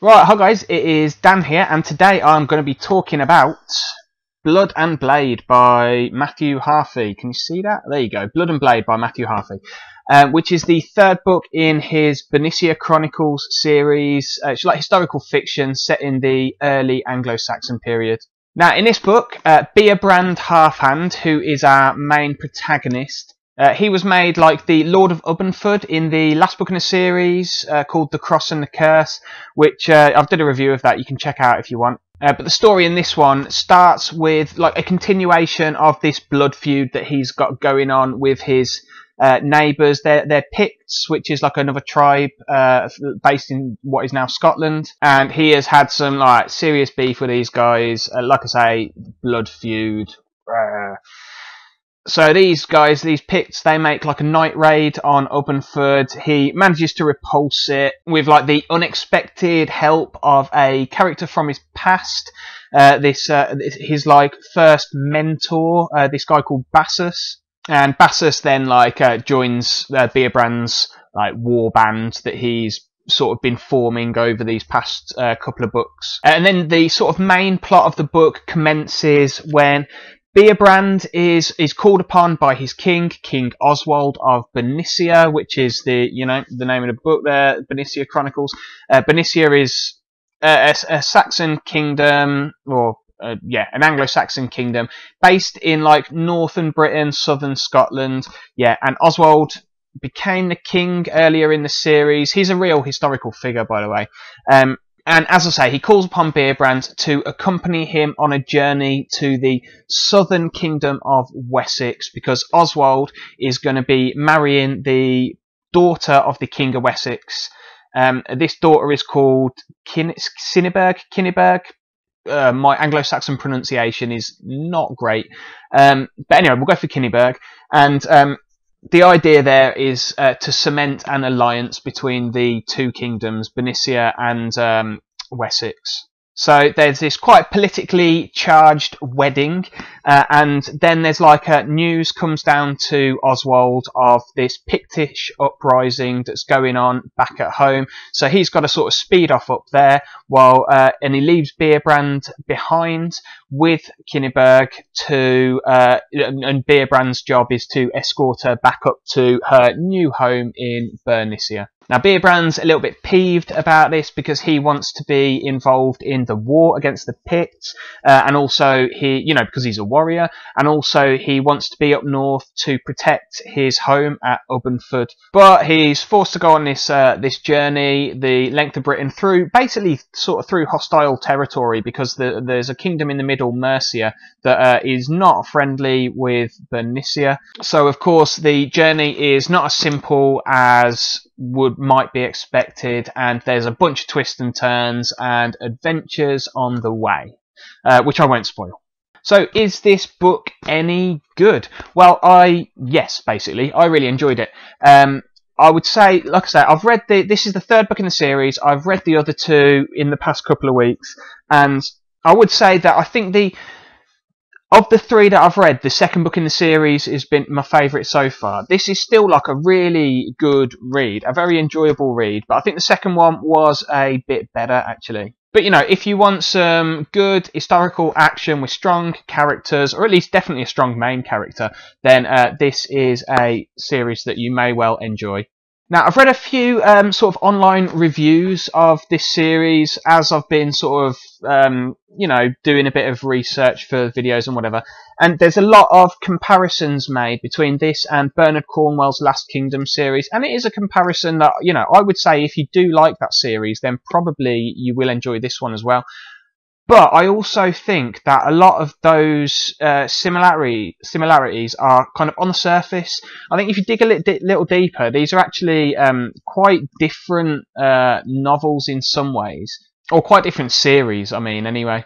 Right, hi guys, it is Dan here, and today I'm going to be talking about Blood and Blade by Matthew Harffy. Can you see that? There you go, Blood and Blade by Matthew Harffy, which is the third book in his Bernicia Chronicles series. It's like historical fiction set in the early Anglo-Saxon period. Now, in this book, Beobrand Halfhand, who is our main protagonist, he was made like the Lord of Ubbenford in the last book in the series called The Cross and the Curse, which I've done a review of that you can check out if you want. But the story in this one starts with like a continuation of this blood feud that he's got going on with his neighbours. They're Picts, which is like another tribe based in what is now Scotland, and he has had some like serious beef with these guys. Like I say, blood feud. So these guys, these Picts, they make like a night raid on Ubbenford. He manages to repulse it with like the unexpected help of a character from his past. His like first mentor, this guy called Bassus. And Bassus then like joins Beobrand's like war band that he's sort of been forming over these past couple of books. And then the sort of main plot of the book commences when Beobrand is called upon by his king, King Oswald of Bernicia, which is the name of the book there, Bernicia Chronicles. Bernicia is a Saxon kingdom, or an Anglo-Saxon kingdom based in like northern Britain, southern Scotland. Yeah, and Oswald became the king earlier in the series. He's a real historical figure, by the way. And as I say, he calls upon Beobrand to accompany him on a journey to the southern kingdom of Wessex, because Oswald is going to be marrying the daughter of the King of Wessex. This daughter is called Kinniburgh. My Anglo-Saxon pronunciation is not great. But anyway, we'll go for Kinniburgh. And the idea there is to cement an alliance between the two kingdoms, Bernicia and Wessex. So there's this quite politically charged wedding, and then there's like news comes down to Oswald of this Pictish uprising that's going on back at home. So he's got to sort of speed off up there, and he leaves Beobrand behind with Kinniburgh and Beobrand's job is to escort her back up to her new home in Bernicia. Now, Beobrand's a little bit peeved about this because he wants to be involved in the war against the Picts, and also because he's a warrior, and also he wants to be up north to protect his home at Ubbenford. But he's forced to go on this journey, the length of Britain, through hostile territory, because there's a kingdom in the middle, Mercia, that is not friendly with Bernicia. So, of course, the journey is not as simple as might be expected, and there's a bunch of twists and turns and adventures on the way, which I won't spoil. So, is this book any good? Well, yes, basically, I really enjoyed it. I would say, like I say, I've read this is the third book in the series. I've read the other two in the past couple of weeks, and I would say that I think of the three that I've read, the second book in the series has been my favourite so far. This is still like a really good read, a very enjoyable read, but I think the second one was a bit better, actually. But, if you want some good historical action with strong characters, or at least definitely a strong main character, then this is a series that you may well enjoy. Now, I've read a few sort of online reviews of this series as I've been sort of, doing a bit of research for videos and whatever. And there's a lot of comparisons made between this and Bernard Cornwell's Last Kingdom series. And it is a comparison that, I would say if you do like that series, then probably you will enjoy this one as well. But I also think that a lot of those similarities are kind of on the surface. I think if you dig a little deeper, these are actually quite different novels in some ways, or quite different series, I mean, anyway.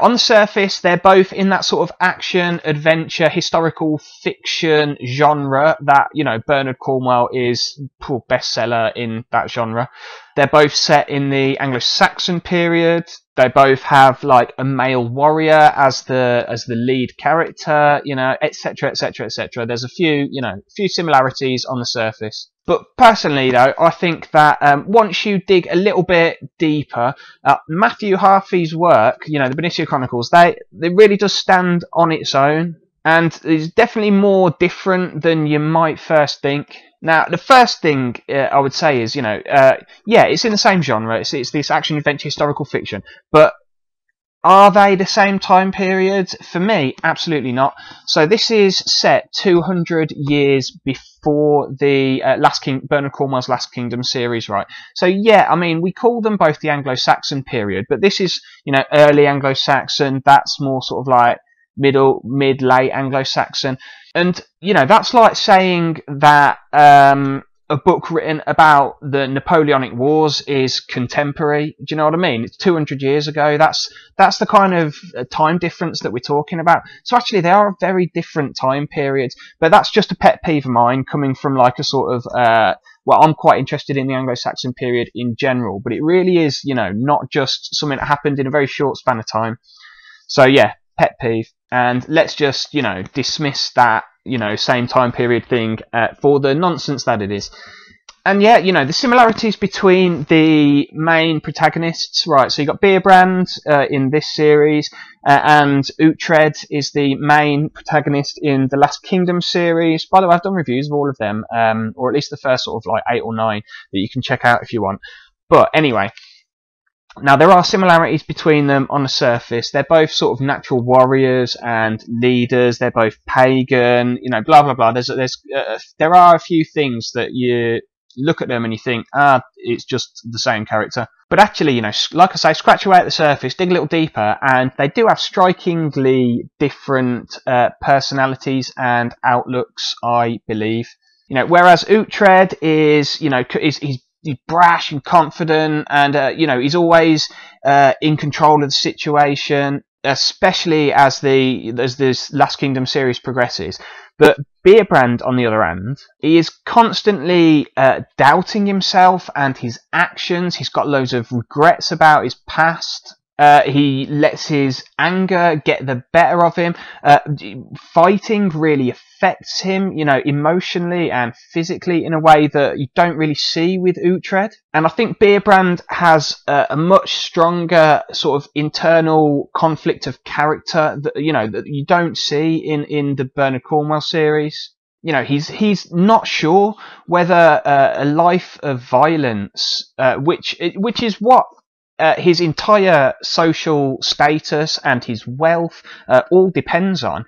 On the surface, they're both in that sort of action, adventure, historical fiction genre that, Bernard Cornwell is bestseller in that genre. They're both set in the Anglo-Saxon period. They both have like a male warrior as the lead character, etc., etc., etc. There's a few similarities on the surface. But personally, though, I think that once you dig a little bit deeper, Matthew Harffy's work, you know, the Bernicia Chronicles, they really does stand on its own, and is definitely more different than you might first think. Now, the first thing I would say is, you know, yeah, it's in the same genre. It's this action adventure historical fiction, but are they the same time period? For me, absolutely not. So this is set 200 years before the Bernard Cornwell's Last Kingdom series, right? So yeah, I mean, we call them both the Anglo-Saxon period, but this is, you know, early Anglo-Saxon. That's more sort of like mid-late Anglo-Saxon. And, you know, that's like saying that a book written about the Napoleonic Wars is contemporary. Do you know what I mean? It's 200 years ago. That's the kind of time difference that we're talking about. So actually, they are very different time periods. But that's just a pet peeve of mine, coming from like a sort of well, I'm quite interested in the Anglo-Saxon period in general, but it really is, you know, not just something that happened in a very short span of time. So yeah, pet peeve. And let's just, you know, dismiss that, you know, same time period thing for the nonsense that it is. And yeah, you know, the similarities between the main protagonists, right? So you got Beobrand in this series, and Uhtred is the main protagonist in the Last Kingdom series. By the way, I've done reviews of all of them, or at least the first sort of like 8 or 9 that you can check out if you want. But anyway, now, there are similarities between them on the surface. They're both sort of natural warriors and leaders. They're both pagan, you know, blah, blah, blah. There are a few things that you look at them and you think, it's just the same character. But actually, you know, like I say, scratch away at the surface, dig a little deeper, and they do have strikingly different personalities and outlooks, I believe. You know, whereas Uhtred is, you know, he's brash and confident, and you know, he's always in control of the situation, especially as this Last Kingdom series progresses. But Beobrand, on the other hand, he is constantly doubting himself and his actions. He's got loads of regrets about his past. He lets his anger get the better of him. Fighting really affects him, you know, emotionally and physically in a way that you don't really see with Uhtred. And I think Beobrand has a much stronger sort of internal conflict of character that, you know, that you don't see in the Bernard Cornwell series. You know, he's not sure whether a life of violence, which is what his entire social status and his wealth all depends on,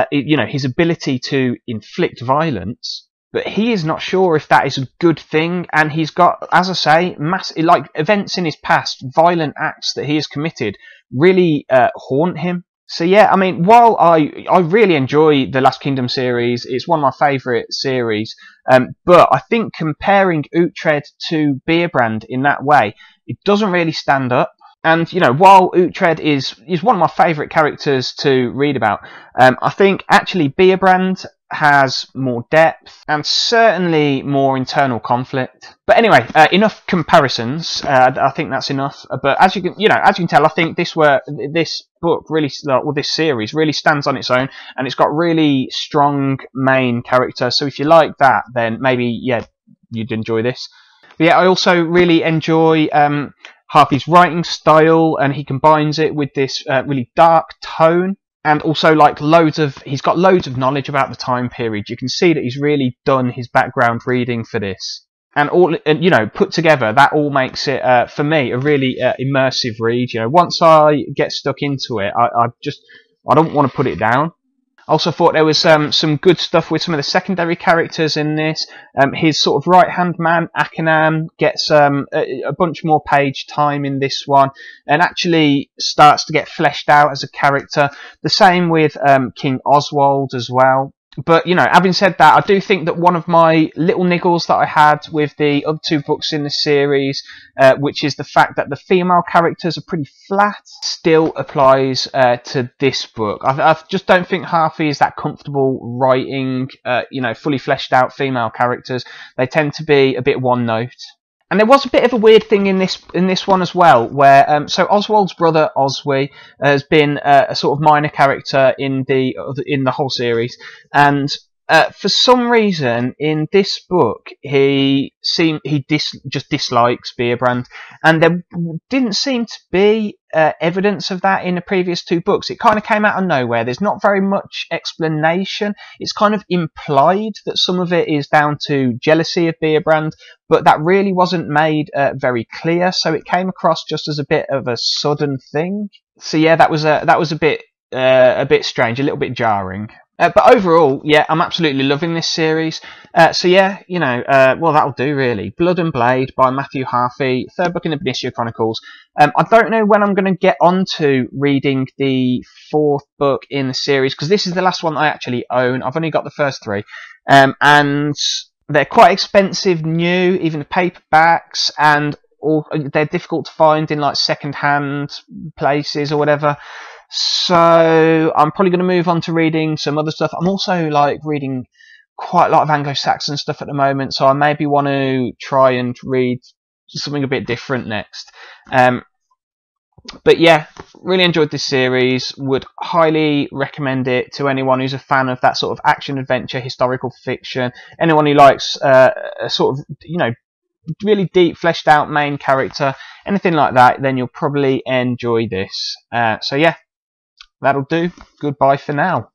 you know, his ability to inflict violence. But he is not sure if that is a good thing, and he's got, as I say, like events in his past, violent acts that he has committed really haunt him. So yeah, I mean, while I really enjoy the Last Kingdom series, it's one of my favourite series, but I think comparing Uhtred to Beobrand in that way, it doesn't really stand up. And, you know, while Uhtred is one of my favourite characters to read about, I think actually Beobrand has more depth and certainly more internal conflict. But anyway, enough comparisons. I think that's enough. But as you can tell, I think this book really, or this series really stands on its own, and it's got really strong main character. So if you like that, then maybe, yeah, you'd enjoy this. But yeah, I also really enjoy Harffy's writing style, and he combines it with this really dark tone, and also like he's got loads of knowledge about the time period. You can see that he's really done his background reading for this, and you know, put together, that all makes it for me a really immersive read. You know, once I get stuck into it, I don't want to put it down. I also thought there was some good stuff with some of the secondary characters in this. His sort of right-hand man, Akanan, gets a bunch more page time in this one, and actually starts to get fleshed out as a character. The same with King Oswald as well. But, you know, having said that, I do think that one of my little niggles that I had with the other 2 books in the series, which is the fact that the female characters are pretty flat, still applies to this book. I just don't think Harffy is that comfortable writing, you know, fully fleshed out female characters. They tend to be a bit one note. And there was a bit of a weird thing in this one as well, where so Oswald's brother Oswy has been a sort of minor character in the whole series, and For some reason, in this book, just dislikes Beobrand, and there didn't seem to be evidence of that in the previous two books. It kind of came out of nowhere. There's not very much explanation. It's kind of implied that some of it is down to jealousy of Beobrand, but that really wasn't made very clear. So it came across just as a bit of a sudden thing. So yeah, that was a bit strange, a little bit jarring. But overall, yeah, I'm absolutely loving this series. So yeah, well, that'll do really. Blood and Blade by Matthew Harffy, third book in the Bernicia Chronicles. I don't know when I'm going to get on to reading the fourth book in the series, because this is the last one I actually own. I've only got the first three. And they're quite expensive new, even the paperbacks, and they're difficult to find in like second-hand places or whatever. So I'm probably going to move on to reading some other stuff. I'm also like reading quite a lot of Anglo-Saxon stuff at the moment, so I maybe want to try and read something a bit different next. But yeah, really enjoyed this series. Would highly recommend it to anyone who's a fan of that sort of action adventure, historical fiction. Anyone who likes a sort of, really deep, fleshed out main character, anything like that, then you'll probably enjoy this. So yeah. That'll do. Goodbye for now.